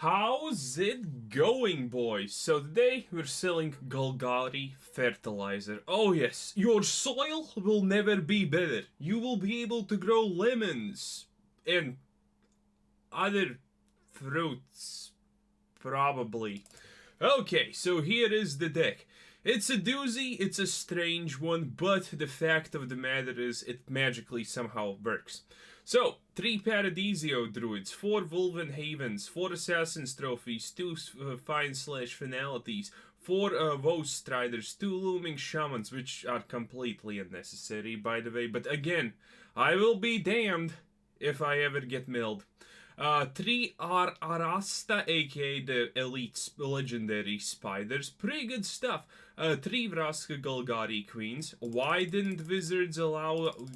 How's it going, boys? So today we're selling GOLGARI Fertilizer. Oh yes, your soil will never be better. You will be able to grow lemons and other fruits, probably. Okay, so here is the deck. It's a doozy, it's a strange one, but the fact of the matter is it magically somehow works. So, 3 Paradise Druids, 4 Wolfwillow Havens, 4 Assassin's Trophies, 2 Finalities, 4 Woe Striders, 2 Loaming Shamans, which are completely unnecessary, by the way, but again, I will be damned if I ever get milled. 3 are Arasta, aka the elite legendary spiders. Pretty good stuff. 3 Vraska GOLGARI queens. Why didn't wizards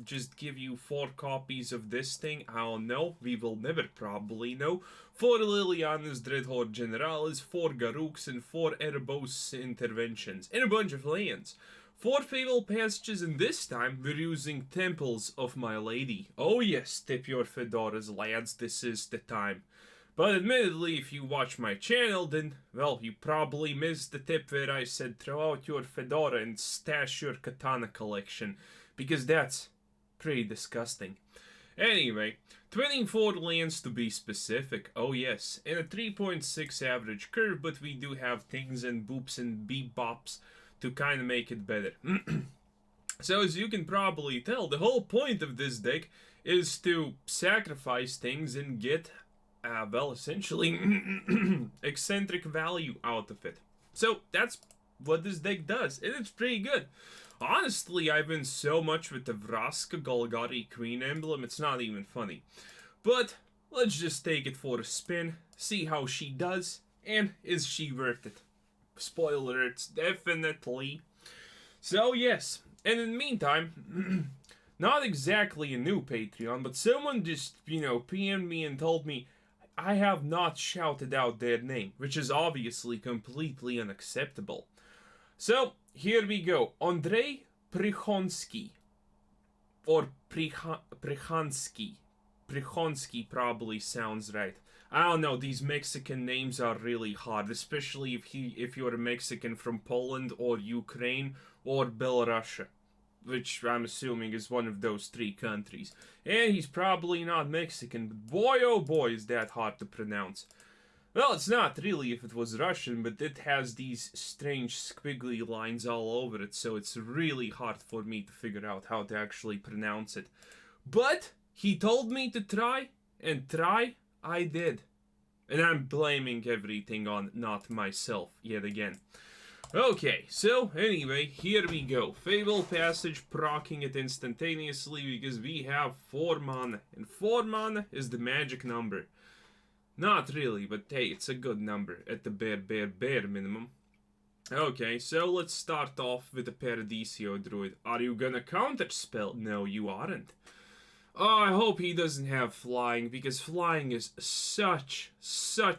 just give you 4 copies of this thing? I don't know. We will never probably know. 4 Liliana's Dreadhorde Generalis, 4 Garruks, and 4 Erebos interventions. And a bunch of lands. 4 Fabled Passages, and this time we're using Temples of Malady. Oh yes, tip your fedoras, lads, this is the time. But admittedly, if you watch my channel, then, well, you probably missed the tip where I said throw out your fedora and stash your katana collection, because that's pretty disgusting. Anyway, 24 lands to be specific, oh yes, and a 3.6 average curve, but we do have things and boops and bebops to kind of make it better. So as you can probably tell, the whole point of this deck is to sacrifice things and get, well, essentially eccentric value out of it. So that's what this deck does, and it's pretty good. Honestly, I've been so much with the Vraska GOLGARI Queen emblem, it's not even funny. But let's just take it for a spin, see how she does, and is she worth it? Spoiler, it's definitely. So yes, and in the meantime, not exactly a new Patreon, but someone just, PM'd me and told me I have not shouted out their name, which is obviously completely unacceptable. So, here we go. Andrei Prichonsky. Or Prichansky. Prichonsky probably sounds right. I don't know, these Mexican names are really hard, especially if you're a Mexican from Poland or Ukraine or Belarus, which I'm assuming is one of those 3 countries. And he's probably not Mexican, but boy oh boy is that hard to pronounce. Well, it's not really if it was Russian, but it has these strange squiggly lines all over it, so it's really hard for me to figure out how to actually pronounce it. But he told me to try, and try I did. And I'm blaming everything on not myself yet again. Okay, so anyway, here we go. Fabled Passage, proccing it instantaneously because we have 4 mana. And 4 mana is the magic number. Not really, but hey, it's a good number at the bare minimum. Okay, so let's start off with the Paradise Druid. Are you gonna counterspell? No, you aren't. Oh, I hope he doesn't have flying, because flying is such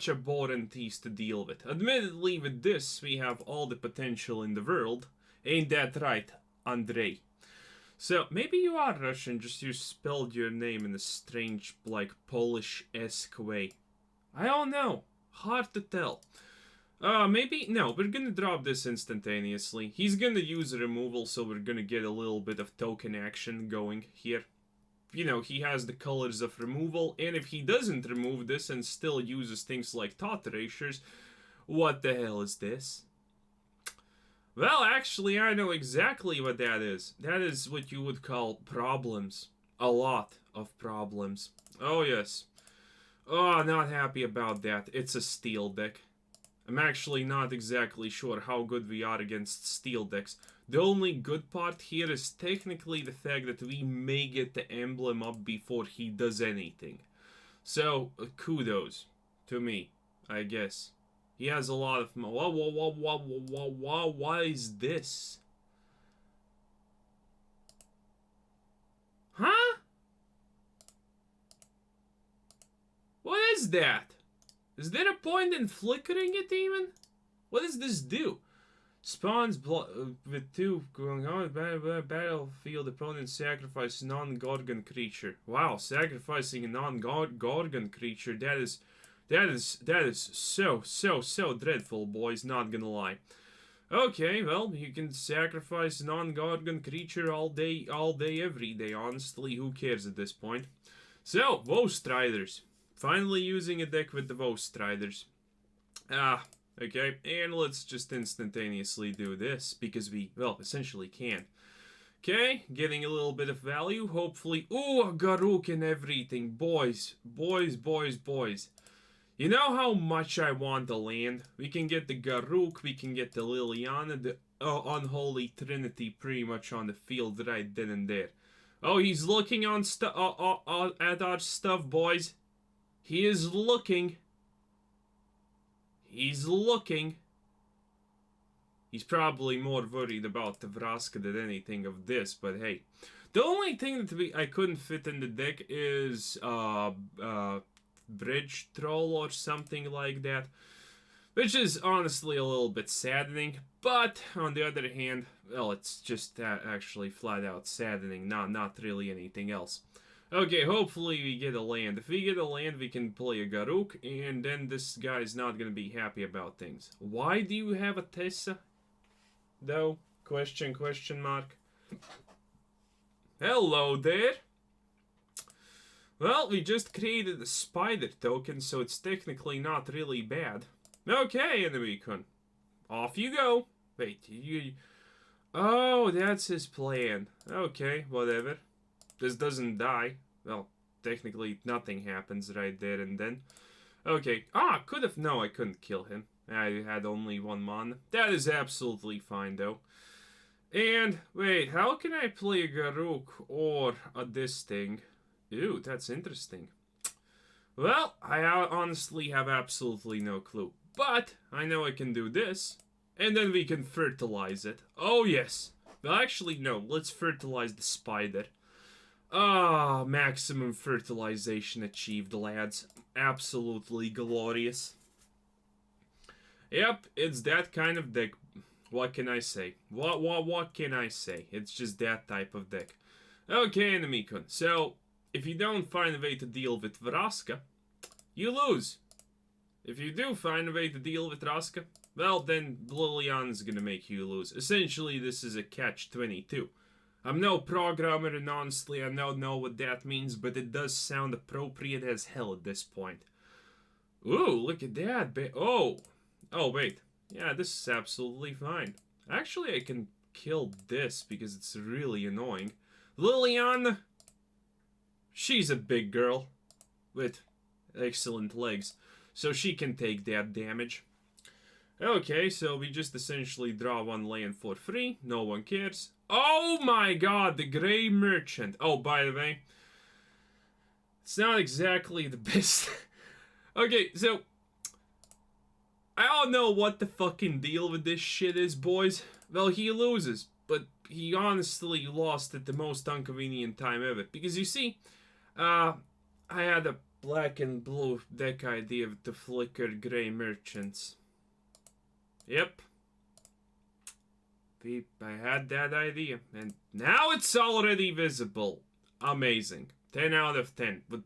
a boring tease to deal with. Admittedly, with this, we have all the potential in the world. Ain't that right, Andrei? So, maybe you are Russian, just you spelled your name in a strange, like, Polish-esque way. I don't know. Hard to tell. Maybe, no, we're gonna drop this instantaneously. He's gonna use a removal, so we're gonna get a little bit of token action going here. He has the colors of removal, and if he doesn't remove this and still uses things like Thought Erasures, what the hell is this? Well, actually, I know exactly what that is. That is what you would call problems. A lot of problems. Oh, yes. Oh, not happy about that. It's a steel deck. I'm actually not exactly sure how good we are against steel decks. The only good part here is technically the fact that we may get the emblem up before he does anything. So, kudos to me, I guess. He has a lot of... Why is this? Huh? What is that? Is there a point in flickering it even? What does this do? Spawns with 2 going on battlefield. Opponent sacrifice non-Gorgon creature. Wow, sacrificing a non-Gorgon creature. That is That is so dreadful, boys, not gonna lie. Okay, well, you can sacrifice non-Gargant creature all day, every day, honestly, who cares at this point? So, Woe Striders. Finally using a deck with the Woe Striders. Okay, and let's just instantaneously do this, because we, well, essentially can. Okay, getting a little bit of value, hopefully. Ooh, a Garruk and everything, boys. You know how much I want the land? We can get the Garruk, we can get the Liliana, the unholy trinity pretty much on the field right then and there. Oh, he's looking on at our stuff, boys. He is looking. He's looking. He's probably more worried about the Vraska than anything of this, but hey. The only thing that I couldn't fit in the deck is Bridge Troll or something like that, which is honestly a little bit saddening, but on the other hand, well, it's just actually flat out saddening, not really anything else. Okay, hopefully we get a land. If we get a land, we can play a Garruk, and then this guy is not gonna be happy about things. Why do you have a Tessa, though? Question mark. Hello there. Well, we just created a spider token, so it's technically not really bad. Okay, Enemy-kun. Off you go. Wait, you... Oh, that's his plan. Okay, whatever. This doesn't die. Well, technically nothing happens right there and then. Okay. Could have... No, I couldn't kill him. I had only one mana. That is absolutely fine, though. And, wait, how can I play a Garruk or this thing? Ew, that's interesting. Well, I honestly have absolutely no clue. But, I know I can do this. And then we can fertilize it. Oh, yes. Well, actually, no. Let's fertilize the spider. Maximum fertilization achieved, lads. Absolutely glorious. Yep, it's that kind of deck. What can I say? What can I say? It's just that type of deck. Okay, Enemy-kun. So, if you don't find a way to deal with Vraska, you lose. If you do find a way to deal with Vraska, well, then Liliana's gonna make you lose. Essentially, this is a catch-22. I'm no programmer, and honestly, I don't know what that means, but it does sound appropriate as hell at this point. Ooh, look at that. Oh, wait. Yeah, this is absolutely fine. Actually, I can kill this because it's really annoying. Liliana! She's a big girl with excellent legs, so she can take that damage. Okay, so we just essentially draw one land for free. No one cares. Oh my god, the Grey Merchant. Oh, by the way, it's not exactly the best. Okay, so I don't know what the fucking deal with this shit is, boys. Well, he loses, but he honestly lost at the most inconvenient time ever. Because you see, I had a black and blue deck idea with the Flicker Grey Merchants. Yep. I had that idea, and now it's already visible. Amazing. 10 out of 10. With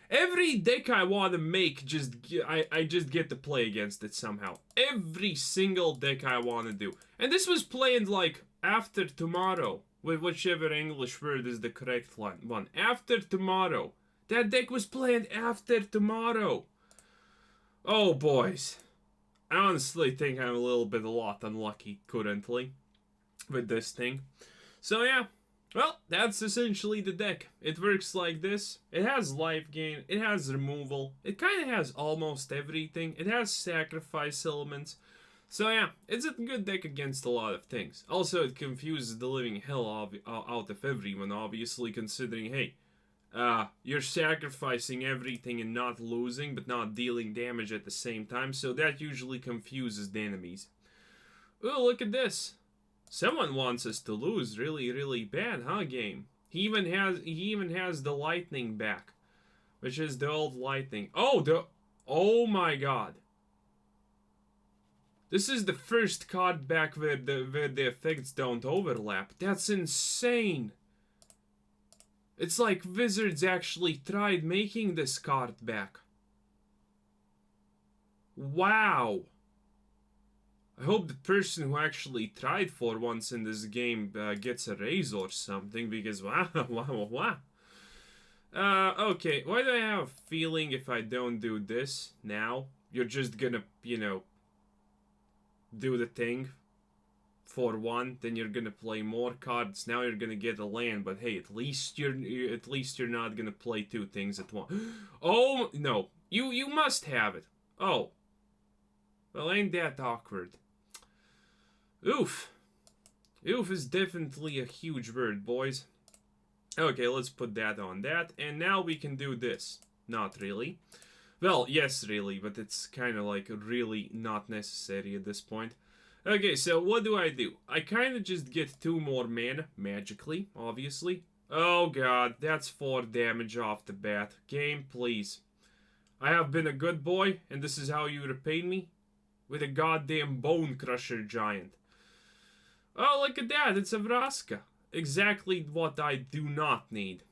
every deck I want to make, I just get to play against it somehow. Every single deck I want to do. And this was planned like after tomorrow, with whichever English word is the correct one. After tomorrow. That deck was planned after tomorrow. Oh, boys. I honestly think I'm a lot unlucky currently with this thing. So yeah, well, that's essentially the deck. It works like this. It has life gain, it has removal, it kind of has almost everything. It has sacrifice elements. So yeah, it's a good deck against a lot of things. Also, it confuses the living hell out of everyone, obviously, considering, hey, you're sacrificing everything and not losing, but not dealing damage at the same time, so that usually confuses the enemies. Oh, look at this. Someone wants us to lose really, really bad, huh, game? He even has the lightning back, which is the old lightning. Oh my god. This is the first card back where the effects don't overlap. That's insane. It's like Wizards actually tried making this card back. Wow. I hope the person who actually tried for once in this game gets a raise or something, because wow, wow, wow. Okay, why do I have a feeling if I don't do this now, you're just gonna, you know, do the thing for one, then you're gonna play more cards, now you're gonna get a land, but hey, at least you're not gonna play two things at once. Oh, no, you must have it. Oh. Well, ain't that awkward. Oof. Oof is definitely a huge word, boys. Okay, let's put that on that, and now we can do this. Not really. Well, yes, really, but it's kind of like really not necessary at this point. Okay, so what do? I kind of just get 2 more mana, magically, obviously. Oh god, that's 4 damage off the bat. Game, please. I have been a good boy, and this is how you repay me? With a goddamn bone crusher giant. Oh, look at that, it's a Vraska. Exactly what I do not need.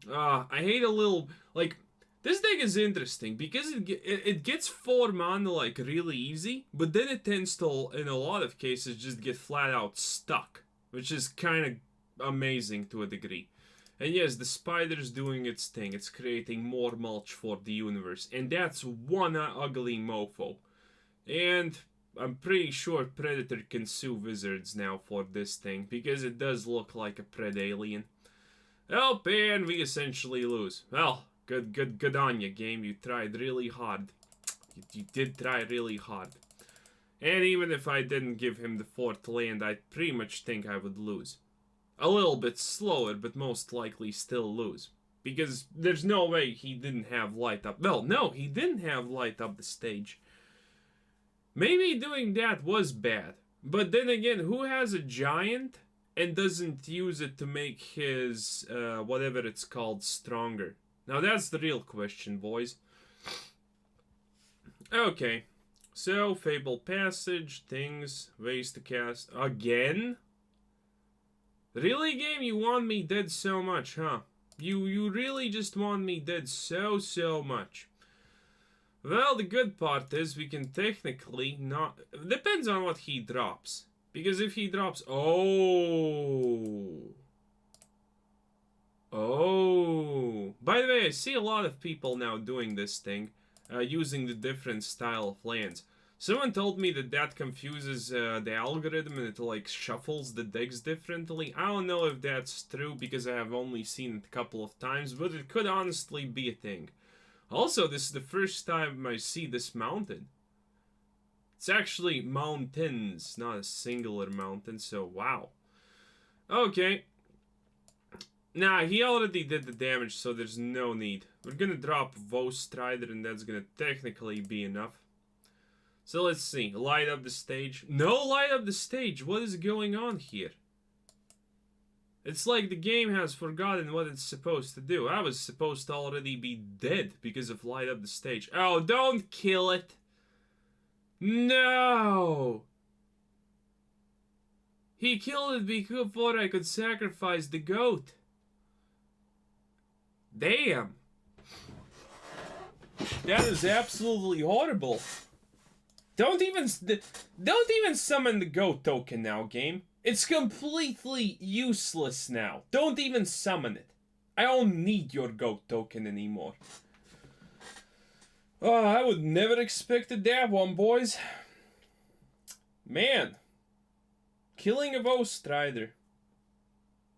I hate a little, like, this thing is interesting because it gets 4 mana like really easy, but then it tends to, in a lot of cases, just get flat out stuck, which is kind of amazing to a degree. And yes, the spider's doing its thing, it's creating more mulch for the universe, and that's one ugly mofo. And I'm pretty sure Predator can sue Wizards now for this thing, because it does look like a Pred alien. Oh, and we essentially lose. Well, good on you, game. You tried really hard. You did try really hard. And even if I didn't give him the 4th land, I pretty much think I would lose. A little bit slower, but most likely still lose. Because there's no way he didn't have light up. Well, no, he didn't have light up the stage. Maybe doing that was bad. But then again, who has a giant and doesn't use it to make his, whatever it's called, stronger? Now that's the real question, boys. Okay. So, Fabled Passage, things, ways to cast. Again? Really, game? You want me dead so much, huh? You really just want me dead so much. Well, the good part is we can technically not... Depends on what he drops. Because if he drops... Oh. By the way, I see a lot of people now doing this thing. Using the different style of lands. Someone told me that confuses the algorithm and it like shuffles the decks differently. I don't know if that's true because I have only seen it a couple of times, but it could honestly be a thing. Also, this is the first time I see this mountain. It's actually mountains, not a singular mountain, so wow. Okay. Nah, he already did the damage, so there's no need. We're gonna drop Woe Strider, and that's gonna technically be enough. So let's see. Light up the stage. No light up the stage! What is going on here? It's like the game has forgotten what it's supposed to do. I was supposed to already be dead because of light up the stage. Oh, don't kill it! No! He killed it before I could sacrifice the goat. Damn! That is absolutely horrible. Don't even summon the goat token now, game. It's completely useless now. Don't even summon it. I don't need your goat token anymore. Oh, I would never expected that one, boys. Man. Killing a Woe Strider.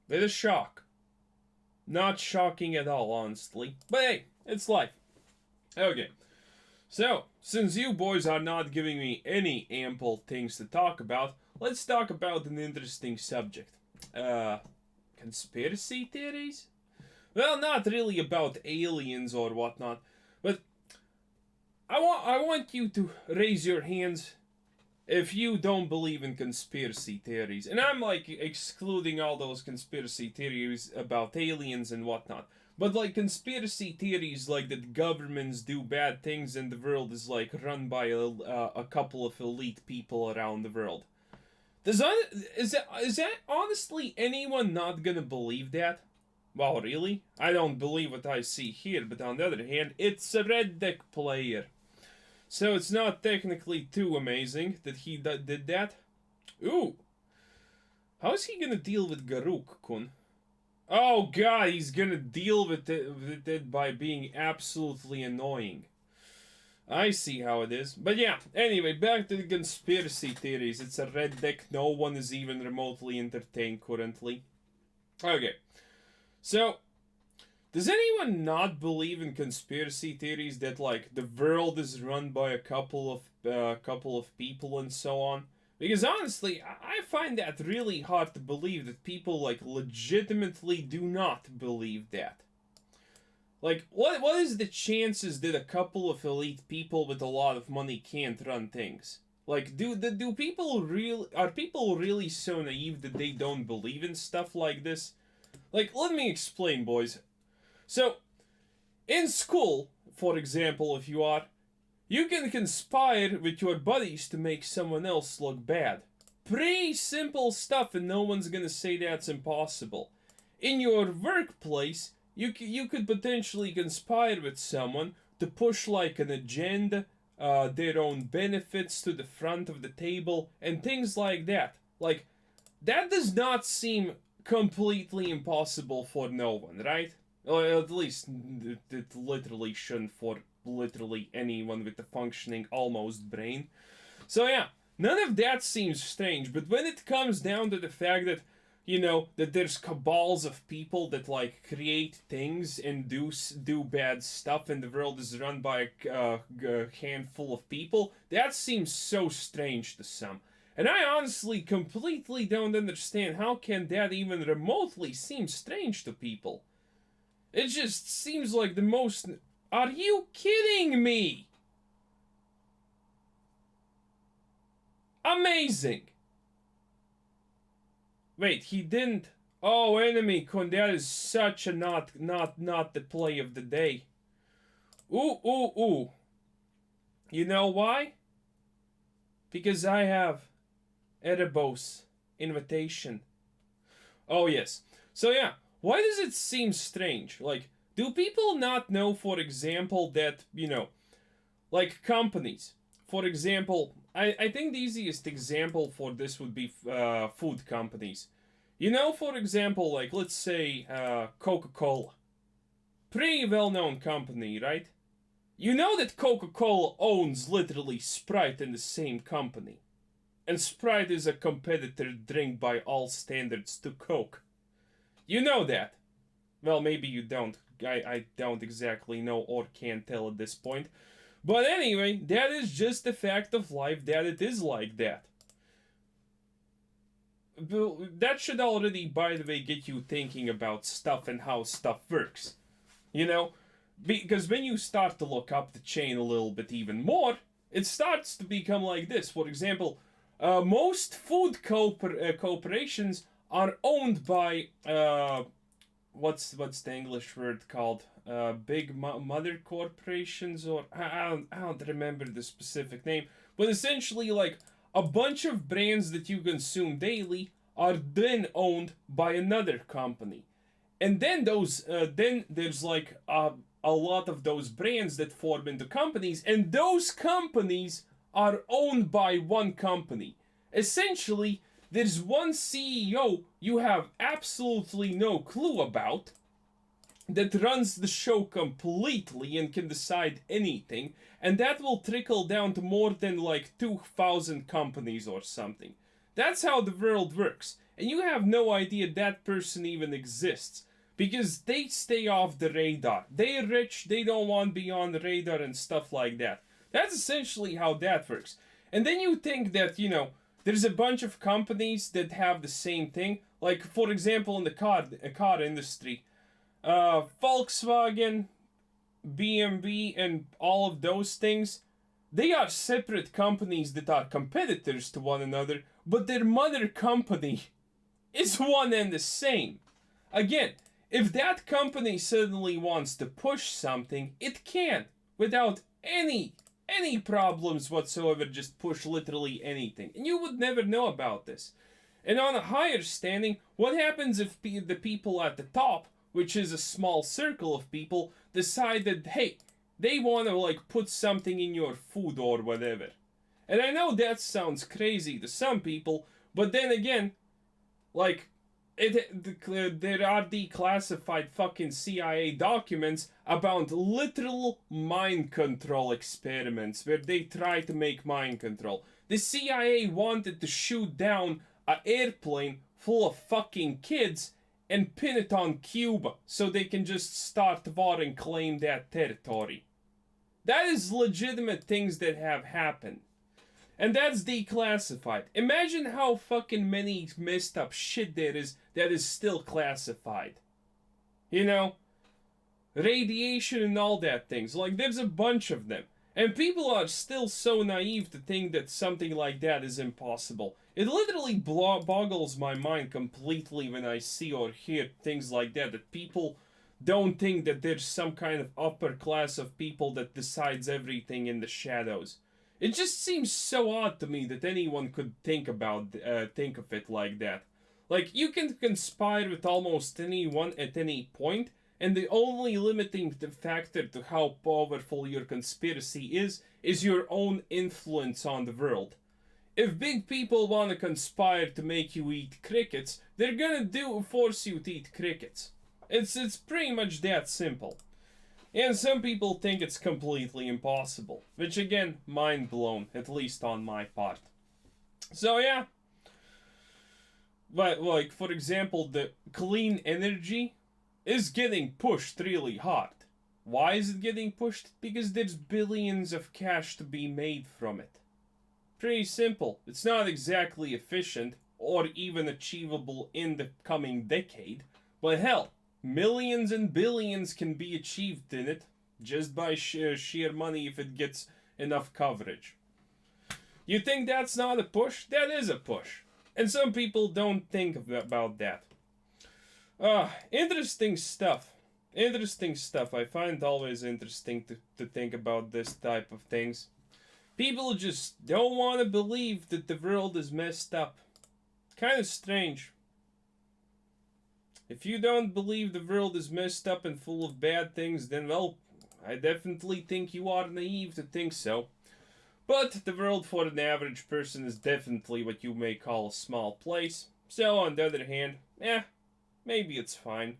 With a shock. Not shocking at all, honestly. But hey, it's life. Okay. So, since you boys are not giving me any ample things to talk about, let's talk about an interesting subject. Conspiracy theories? Well, not really about aliens or whatnot, but I want you to raise your hands if you don't believe in conspiracy theories. And I'm like excluding all those conspiracy theories about aliens and whatnot. But like conspiracy theories like that governments do bad things and the world is like run by a couple of elite people around the world. Is that honestly anyone not gonna believe that? Well, really? I don't believe what I see here, but on the other hand, it's a red deck player. So it's not technically too amazing that he did that. Ooh. How is he gonna deal with Garruk-kun? Oh god, he's gonna deal with it by being absolutely annoying. I see how it is. But yeah, anyway, back to the conspiracy theories. It's a red deck, no one is even remotely entertained currently. Okay. So, does anyone not believe in conspiracy theories that, like, the world is run by a couple of people and so on? Because honestly, I find that really hard to believe that people, like, legitimately do not believe that. Like, what is the chances that a couple of elite people with a lot of money can't run things? Like, are people really so naive that they don't believe in stuff like this? Like, let me explain, boys. So, in school, for example, if you are, you can conspire with your buddies to make someone else look bad. Pretty simple stuff, and no one's gonna say that's impossible. In your workplace, you could potentially conspire with someone to push, like, an agenda, their own benefits to the front of the table, and things like that. Like, that does not seem completely impossible for no one, right? Or at least it literally shouldn't for literally anyone with a functioning almost brain. So yeah, none of that seems strange, but when it comes down to the fact that, you know, that there's cabals of people that, like, create things and do bad stuff, and the world is run by a handful of people, that seems so strange to some. And I honestly completely don't understand how can that even remotely seem strange to people. It just seems like the most... Are you kidding me? Amazing. Wait, he didn't... Oh, enemy con, that is such a not the play of the day. Ooh. You know why? Because I have Erebos invitation. Oh, yes. So yeah, why does it seem strange? Like, do people not know, for example, that, you know, like companies, for example, I think the easiest example for this would be food companies. You know, for example, like, let's say Coca-Cola. Pretty well-known company, right? You know that Coca-Cola owns literally Sprite in the same company. And Sprite is a competitor drink by all standards to Coke. You know that. Well, maybe you don't. I don't exactly know or can't tell at this point. But anyway, that is just the fact of life that it is like that. That should already, by the way, get you thinking about stuff and how stuff works. You know? Because when you start to look up the chain a little bit even more, it starts to become like this. For example, most food corporations are owned by... what's the English word called? Big mother corporations, or I don't remember the specific name, but essentially, like, a bunch of brands that you consume daily are then owned by another company, and then there's like a lot of those brands that form into companies, and those companies are owned by one company. Essentially, there's one CEO you have absolutely no clue about that runs the show completely and can decide anything, and that will trickle down to more than like 2,000 companies or something. That's how the world works, and you have no idea that person even exists, because they stay off the radar. They're rich, they don't want to be on the radar and stuff like that. That's essentially how that works. And then you think that, you know, there's a bunch of companies that have the same thing. Like, for example, in the car industry, Volkswagen, BMW, and all of those things, they are separate companies that are competitors to one another, but their mother company is one and the same. Again, if that company suddenly wants to push something, it can, without any problems whatsoever, just push literally anything. And you would never know about this. And on a higher standing, what happens if the people at the top, which is a small circle of people, decide that, hey, they want to, like, put something in your food or whatever. And I know that sounds crazy to some people, but then again, like, there are declassified fucking CIA documents about literal mind control experiments where they try to make mind control. The CIA wanted to shoot down an airplane full of fucking kids and pin it on Cuba so they can just start war and claim that territory. That is legitimate things that have happened. And that's declassified. Imagine how fucking many messed up shit there is that is still classified. You know? Radiation and all that things. Like, there's a bunch of them. And people are still so naive to think that something like that is impossible. It literally boggles my mind completely when I see or hear things like that. That people don't think that there's some kind of upper class of people that decides everything in the shadows. It just seems so odd to me that anyone could think of it like that. Like, you can conspire with almost anyone at any point, and the only limiting factor to how powerful your conspiracy is your own influence on the world. If big people want to conspire to make you eat crickets, they're gonna force you to eat crickets. It's pretty much that simple. And some people think it's completely impossible. Which, again, mind blown, at least on my part. So, yeah. But, like, for example, the clean energy is getting pushed really hard. Why is it getting pushed? Because there's billions of cash to be made from it. Pretty simple. It's not exactly efficient, or even achievable in the coming decade. But hell, millions and billions can be achieved in it just by sheer money if it gets enough coverage. You think that's not a push? That is a push. And some people don't think about that. Interesting stuff. Interesting stuff. I find it always interesting to think about this type of things. People just don't want to believe that the world is messed up. Kind of strange. If you don't believe the world is messed up and full of bad things, then, well, I definitely think you are naive to think so. But the world for an average person is definitely what you may call a small place. So, on the other hand, maybe it's fine.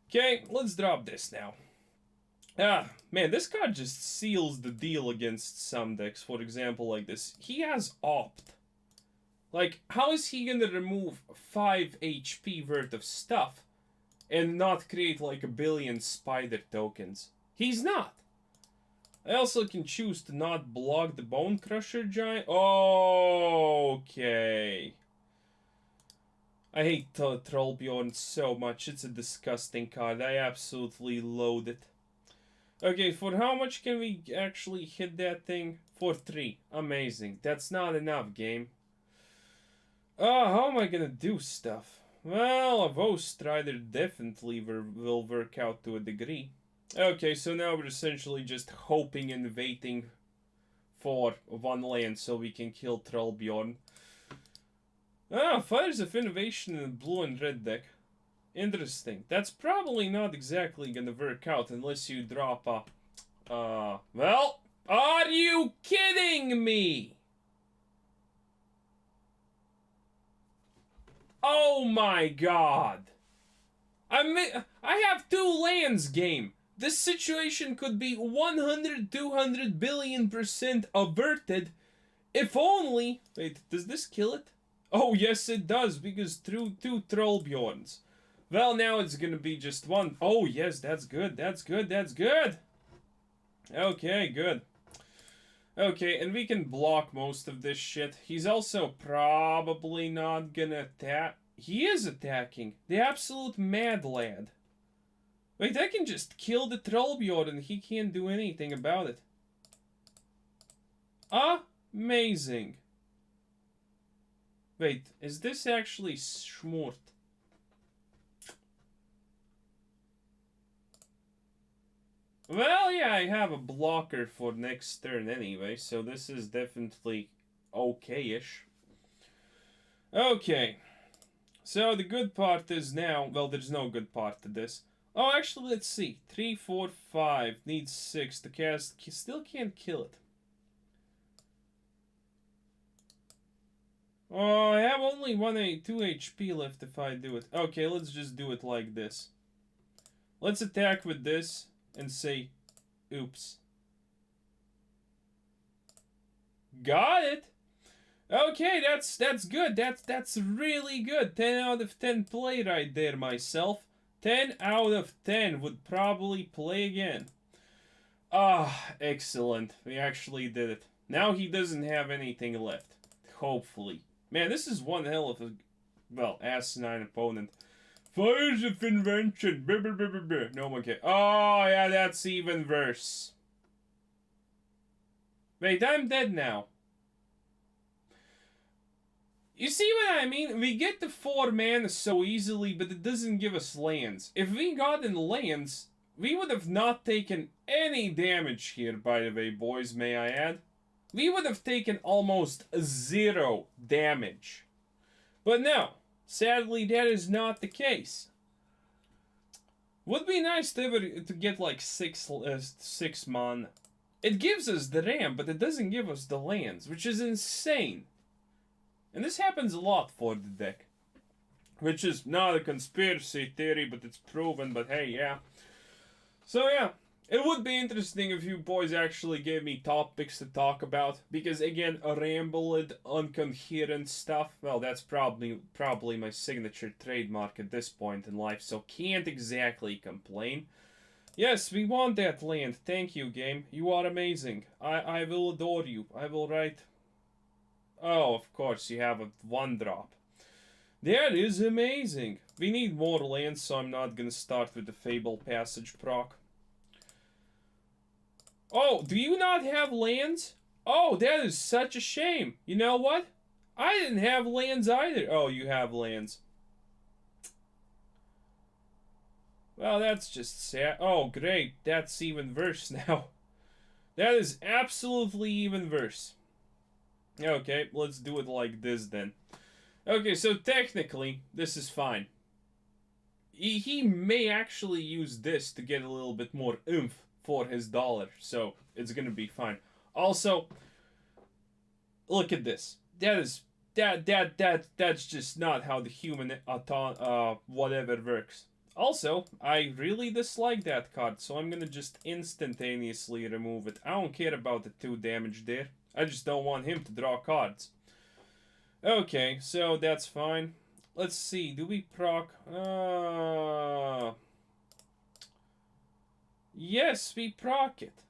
Okay, let's drop this now. Man, this card just seals the deal against some decks. For example, like this. He has Opt. Like, how is he gonna remove 5 HP worth of stuff and not create like a billion spider tokens? He's not. I also can choose to not block the Bone Crusher Giant. Okay. I hate Trollbjorn so much. It's a disgusting card. I absolutely loathe it. Okay, for how much can we actually hit that thing? For 3. Amazing. That's not enough, game. How am I gonna do stuff? Well, a Woe Strider definitely will work out to a degree. Okay, so now we're essentially just hoping and waiting for 1 land so we can kill Trollbjorn. Fires of Innovation in a blue and red deck. Interesting. That's probably not exactly gonna work out unless you drop a... well, are you kidding me? Oh my god. I have 2 lands, game. This situation could be 100, 200 billion% averted if only... Wait, does this kill it? Oh, yes it does, because through 2 Trollbjorns. Well, now it's gonna be just 1. Oh, yes, that's good, that's good, that's good! Okay, good. Okay, and we can block most of this shit. He's also probably not gonna attack. He is attacking. The absolute mad lad. Wait, I can just kill the Trollbjorn and he can't do anything about it. Amazing. Wait, is this actually Schmort? Well, yeah, I have a blocker for next turn anyway, so this is definitely okay-ish. Okay. So the good part is now, well, there's no good part to this. Oh, actually, let's see. 3, 4, 5. Needs 6 to cast. Still can't kill it. Oh, I have only 2 HP left if I do it. Okay, let's just do it like this. Let's attack with this and say, oops. Got it! Okay, that's good. That's really good. 10 out of 10 play right there, myself. 10 out of 10 would probably play again. Ah, excellent. We actually did it. Now he doesn't have anything left. Hopefully. Man, this is one hell of a, well, asinine opponent. Fires of Invention. No one cares. Oh, yeah, that's even worse. Wait, I'm dead now. You see what I mean? We get the 4 mana so easily, but it doesn't give us lands. If we got in lands, we would have not taken any damage here, by the way, boys, may I add. We would have taken almost 0 damage. But no, sadly that is not the case. Would be nice to get like 6 mana. It gives us the RAM, but it doesn't give us the lands, which is insane. And this happens a lot for the deck. Which is not a conspiracy theory, but it's proven, but hey, yeah. So yeah, it would be interesting if you boys actually gave me topics to talk about. Because again, rambled, incoherent stuff, well, that's probably my signature trademark at this point in life, so can't exactly complain. Yes, we want that land. Thank you, game. You are amazing. I will adore you. I will write... Oh, of course, you have a 1-drop. That is amazing. We need more lands, so I'm not gonna start with the Fabled Passage proc. Oh, do you not have lands? Oh, that is such a shame. You know what? I didn't have lands either. Oh, you have lands. Well, that's just sad. Oh, great. That's even worse now. That is absolutely even worse. Okay, let's do it like this then. Okay, so technically, this is fine. He may actually use this to get a little bit more oomph for his dollar, so it's gonna be fine. Also, look at this. That's just not how the human whatever works. Also, I really dislike that card, so I'm gonna just instantaneously remove it. I don't care about the 2 damage there. I just don't want him to draw cards. Okay, so that's fine. Let's see, do we proc? Yes, we proc it.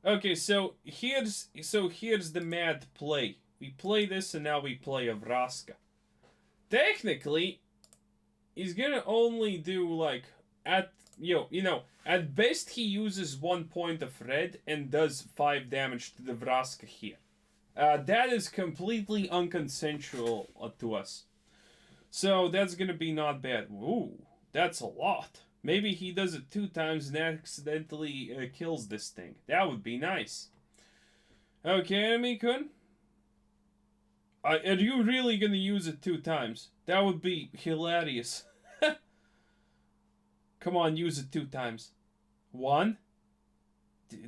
Okay, so here's the mad play. We play this and now we play a Vraska. Technically, he's gonna only do like at best he uses 1 point of red and does 5 damage to the Vraska here. That is completely unconsensual to us. So that's gonna be not bad. Ooh, that's a lot. Maybe he does it 2 times and accidentally kills this thing. That would be nice. Okay, enemy-kun. Are you really gonna use it 2 times? That would be hilarious. Come on, use it 2 times. 1.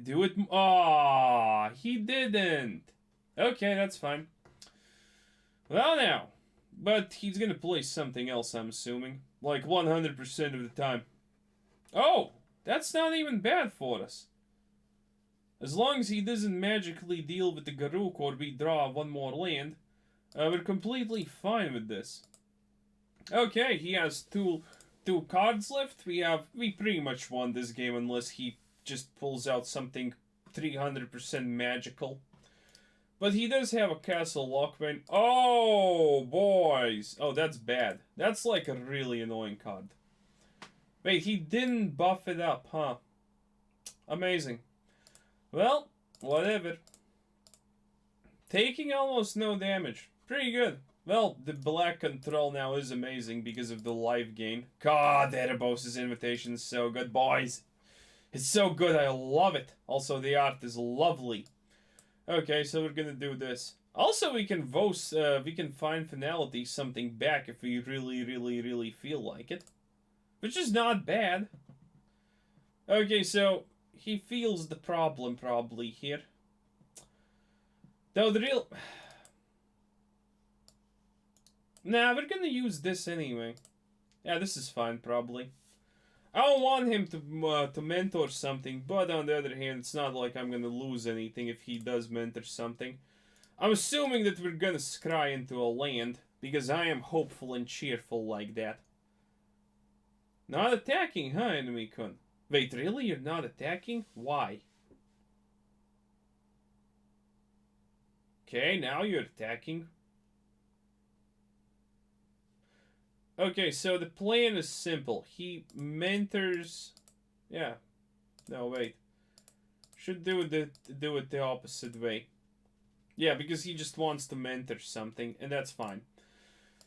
Do it. Ah, he didn't. Okay, that's fine. Well now. But he's gonna play something else, I'm assuming. Like 100% of the time. Oh! That's not even bad for us. As long as he doesn't magically deal with the Garruk or we draw 1 more land, we're completely fine with this. Okay, he has two cards left. We pretty much won this game unless he just pulls out something 300% magical. But he does have a Castle Lockbane. Oh, boys. Oh, that's bad. That's like a really annoying card. Wait, he didn't buff it up, huh? Amazing. Well, whatever. Taking almost no damage. Pretty good. Well, the black control now is amazing because of the life gain. God, Erebos' invitation is so good, boys. It's so good, I love it. Also, the art is lovely. Okay, so we're gonna do this. Also, we can find Finality something back if we really feel like it. which is not bad. Okay, so he feels the problem probably here. Though the real... Nah, we're gonna use this anyway. Yeah, this is fine, probably. I don't want him to mentor something, but on the other hand, it's not like I'm gonna lose anything if he does mentor something. I'm assuming that we're gonna scry into a land, because I am hopeful and cheerful like that. Not attacking, huh, enemy-kun? Wait, really? You're not attacking? Why? Okay, now you're attacking. Okay, so the plan is simple. He mentors... Yeah. No, wait. Should do it the opposite way. Yeah, because he just wants to mentor something, and that's fine.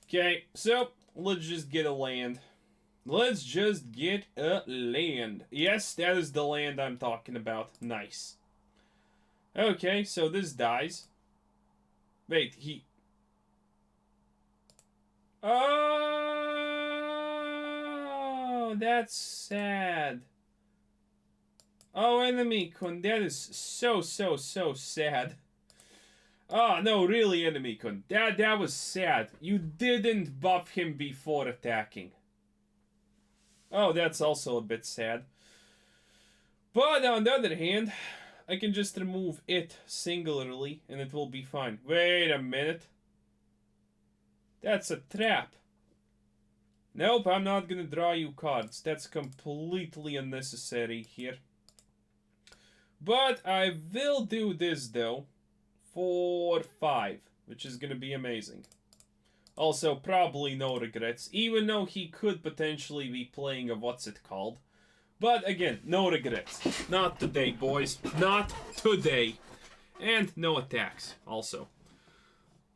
Okay, so let's just get a land. Let's just get a land. Yes, that is the land I'm talking about. Nice. Okay, so this dies. Wait, he... Oh, that's sad. Oh, enemy-kun, that is so sad. Oh, no, really, enemy-kun. That was sad. You didn't buff him before attacking. Oh, that's also a bit sad. But on the other hand, I can just remove it singularly and it will be fine. Wait a minute. That's a trap. Nope, I'm not gonna draw you cards. That's completely unnecessary here. But I will do this though. For 5, which is gonna be amazing. Also, probably no regrets, even though he could potentially be playing a what's it called. But again, no regrets. Not today, boys. Not today. And no attacks, also.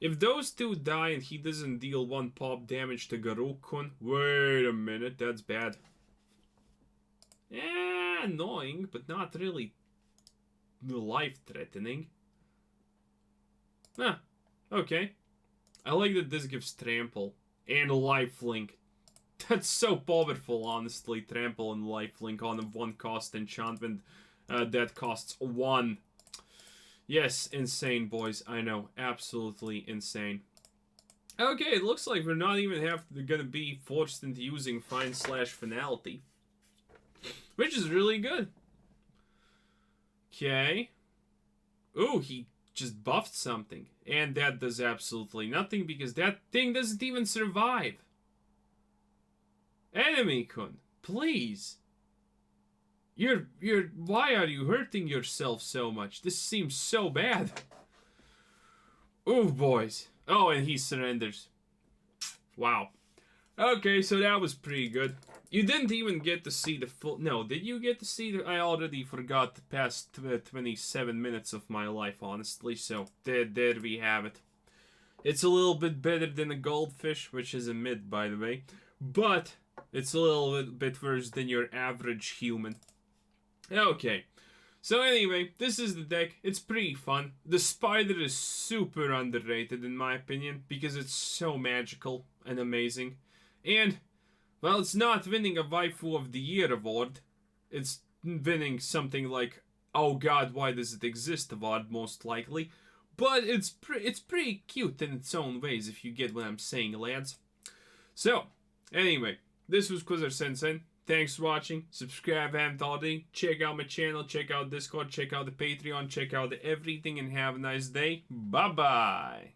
If those two die and he doesn't deal 1 pop damage to Garruk-kun, wait a minute, that's bad. Yeah, annoying, but not really life-threatening. Ah, okay. I like that this gives trample and lifelink. That's so powerful, honestly. Trample and lifelink on a 1-cost enchantment that costs 1. Yes, insane, boys. I know, absolutely insane. Okay, it looks like we're not even gonna be forced into using Finality, which is really good. Okay. Ooh, he just buffed something, and that does absolutely nothing because that thing doesn't even survive. Enemy-kun, please. Why are you hurting yourself so much? This seems so bad. Ooh, boys. Oh, and he surrenders. Wow. Okay, so that was pretty good. You didn't even get to see the full... No, did you get to see the... I already forgot the past 27 minutes of my life, honestly. So, there we have it. It's a little bit better than a goldfish, which is a mid, by the way. But, it's a little bit worse than your average human. Okay. So anyway, this is the deck. It's pretty fun. The spider is super underrated, in my opinion, because it's so magical and amazing. And... well, it's not winning a Waifu of the Year award. It's winning something like, oh god, why does it exist award, most likely. But it's pretty cute in its own ways, if you get what I'm saying, lads. So, anyway, this was Quizzer Sensei. Thanks for watching. Subscribe if you haven't already. Check out my channel, check out Discord, check out the Patreon, check out everything, and have a nice day. Bye-bye.